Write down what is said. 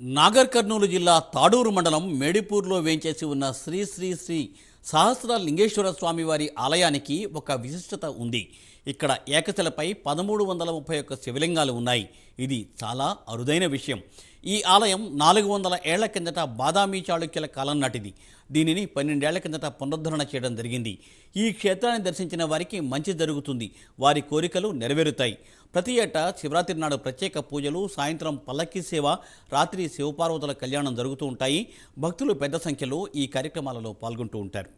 నాగర్ కర్నూలు జిల్లా తాడూరు మండలం మేడిపూర్లో వేంచేసి ఉన్న శ్రీ శ్రీ శ్రీ సహస్ర లింగేశ్వర స్వామి వారి ఆలయానికి ఒక విశిష్టత ఉంది. ఇక్కడ ఏకశిలపై 1331 శివలింగాలు ఉన్నాయి. ఇది చాలా అరుదైన విషయం. ఈ ఆలయం 400 ఏళ్ల కిందట బాదామి చాళుక్యుల కాలం నాటిది. దీనిని 12 ఏళ్ల కిందట పునరుద్ధరణ చేయడం జరిగింది. ఈ క్షేత్రాన్ని దర్శించిన వారికి మంచి జరుగుతుంది, వారి కోరికలు నెరవేరుతాయి. ప్రతి ఏటా శివరాత్రి నాడు ప్రత్యేక పూజలు, సాయంత్రం పల్లకి సేవ, రాత్రి శివపార్వతుల కళ్యాణం జరుగుతూ ఉంటాయి. భక్తులు పెద్ద సంఖ్యలో ఈ కార్యక్రమాలలో పాల్గొంటూ ఉంటారు.